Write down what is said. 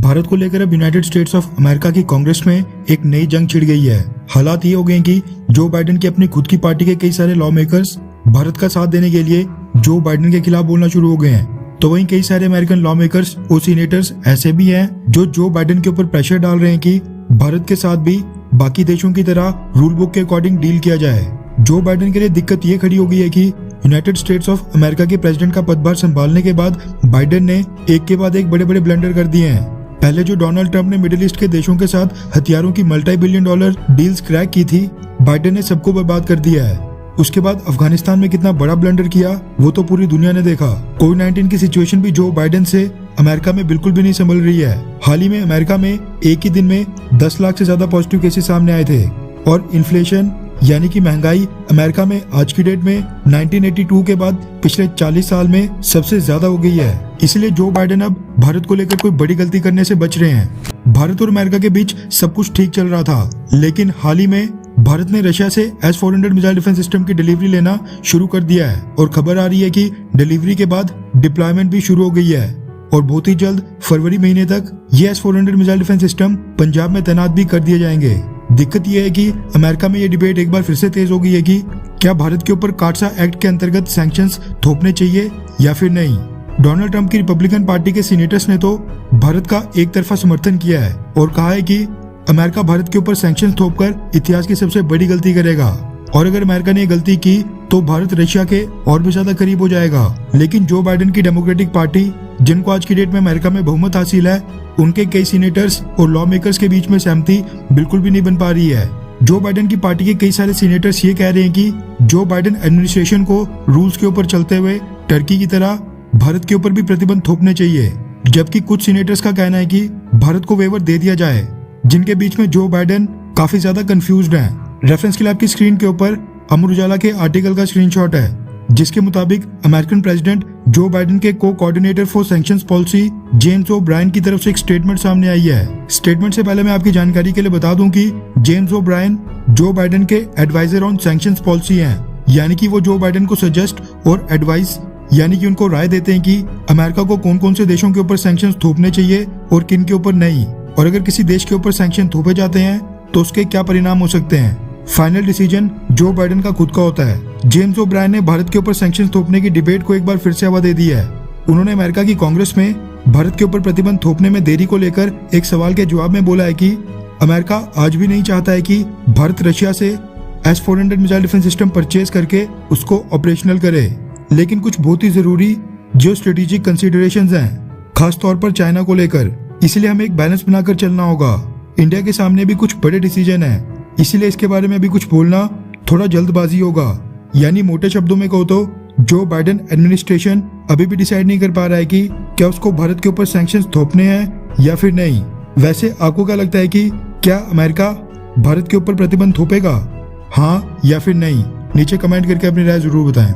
भारत को लेकर अब यूनाइटेड स्टेट्स ऑफ अमेरिका की कांग्रेस में एक नई जंग छिड़ गई है। हालात ये हो गए कि जो बाइडेन की अपनी खुद की पार्टी के कई सारे लॉ मेकर्स भारत का साथ देने के लिए जो बाइडेन के खिलाफ बोलना शुरू हो गए हैं, तो वहीं कई सारे अमेरिकन लॉ मेकर्स और सीनेटर्स ऐसे भी हैं जो बाइडेन के ऊपर प्रेशर डाल रहे हैं कि भारत के साथ भी बाकी देशों की तरह रूल बुक के अकॉर्डिंग डील किया जाए। जो बाइडेन के लिए दिक्कत ये खड़ी हो गई है कि यूनाइटेड स्टेट्स ऑफ अमेरिका के प्रेसिडेंट का पदभार संभालने के बाद बाइडेन ने एक के बाद एक बड़े बड़े ब्लंडर कर दिए हैं। पहले जो डोनाल्ड ट्रंप ने मिडिल ईस्ट के देशों के साथ हथियारों की multi billion dollar deals crack की थी, बाइडेन ने सबको बर्बाद कर दिया है। उसके बाद अफगानिस्तान में कितना बड़ा ब्लंडर किया वो तो पूरी दुनिया ने देखा। कोविड-19 की सिचुएशन भी जो बाइडेन से अमेरिका में बिल्कुल भी नहीं संभल रही है। हाल ही में अमेरिका में एक ही दिन में 10 लाख से ज्यादा पॉजिटिव केसेस सामने आए थे और इन्फ्लेशन यानी कि महंगाई अमेरिका में आज की डेट में 1982 के बाद पिछले 40 साल में सबसे ज्यादा हो गई है। इसलिए जो बाइडेन अब भारत को लेकर कोई बड़ी गलती करने से बच रहे हैं। भारत और अमेरिका के बीच सब कुछ ठीक चल रहा था, लेकिन हाल ही में भारत ने रशिया से S-400 मिसाइल डिफेंस सिस्टम की डिलीवरी लेना शुरू कर दिया है और खबर आ रही है कि डिलीवरी के बाद डिप्लॉयमेंट भी शुरू हो गई है और बहुत ही जल्द फरवरी महीने तक ये S-400 missile defence system Punjab में तैनात भी कर दिए जाएंगे। दिक्कत यह है कि अमेरिका में ये डिबेट एक बार फिर से तेज हो गई है कि क्या भारत के ऊपर काटसा एक्ट के अंतर्गत सैंक्शंस थोपने चाहिए या फिर नहीं। डोनाल्ड ट्रंप की रिपब्लिकन पार्टी के सीनेटर्स ने तो भारत का एक तरफा समर्थन किया है और कहा है कि अमेरिका भारत के ऊपर सैंक्शंस थोपकर इतिहास की सबसे बड़ी गलती करेगा और अगर अमेरिका ने गलती की तो भारत रशिया के और भी ज्यादा करीब हो जाएगा। लेकिन जो बाइडेन की डेमोक्रेटिक पार्टी, जिनको आज की डेट में अमेरिका में बहुमत हासिल है, उनके कई सीनेटर्स और लॉ मेकर्स के बीच में सहमति बिल्कुल भी नहीं बन पा रही है। जो बाइडेन की पार्टी के कई सारे सीनेटर्स ये कह रहे हैं कि जो बाइडेन एडमिनिस्ट्रेशन को रूल्स के ऊपर चलते हुए टर्की की तरह भारत के ऊपर भी प्रतिबंध थोपने चाहिए, जबकि कुछ सीनेटर्स का कहना है कि भारत को वेवर दे दिया जाए, जिनके बीच में जो बाइडेन काफी ज्यादा कंफ्यूज्ड हैं। रेफरेंस के लिए आपकी स्क्रीन के ऊपर अमर उजाला के आर्टिकल का स्क्रीनशॉट है, जिसके मुताबिक अमेरिकन प्रेसिडेंट जो बाइडेन के को coordinator for sanctions policy James O'Brien की तरफ से एक स्टेटमेंट सामने आई है। स्टेटमेंट से पहले मैं आपकी जानकारी के लिए बता दूं कि जेम्स ओ ब्रायन जो बाइडेन के एडवाइजर ऑन सैंक्शंस पॉलिसी हैं, यानी कि वो जो बाइडेन को सजेस्ट और एडवाइस यानी कि उनको राय देते हैं कि अमेरिका को कौन कौन से देशों के ऊपर सैंक्शंस थोपने चाहिए और किन के ऊपर नहीं, और अगर किसी देश के ऊपर सैंक्शन थोपे जाते हैं तो उसके क्या परिणाम हो सकते हैं। फाइनल डिसीजन जो बाइडेन का खुद का होता है। जेम्स ओ ब्रायन ने भारत के ऊपर सैंक्शन थोपने की डिबेट को एक बार फिर से हवा दे दी है। उन्होंने अमेरिका की कांग्रेस में भारत के ऊपर प्रतिबंध थोपने में देरी को लेकर एक सवाल के जवाब में बोला है कि अमेरिका आज भी नहीं चाहता है कि भारत रशिया से S-400 missile defence system purchase करके उसको ऑपरेशनल करे, लेकिन कुछ बहुत ही जरूरी जियो स्ट्रेटेजिक कंसिडरेशंस हैं, खास तौर पर चाइना को लेकर। इसलिए हमें एक बैलेंस बनाकर चलना होगा। इंडिया के सामने भी कुछ बड़े डिसीजन हैं, इसीलिए इसके बारे में अभी कुछ बोलना थोड़ा जल्दबाजी होगा। यानी मोटे शब्दों में कहो तो जो बाइडेन एडमिनिस्ट्रेशन अभी भी डिसाइड नहीं कर पा रहा है कि क्या उसको भारत के ऊपर सैंक्शंस थोपने हैं या फिर नहीं। वैसे आपको क्या लगता है कि क्या अमेरिका भारत के ऊपर प्रतिबंध थोपेगा, हाँ या फिर नहीं? नीचे कमेंट करके अपनी राय जरूर बताएं।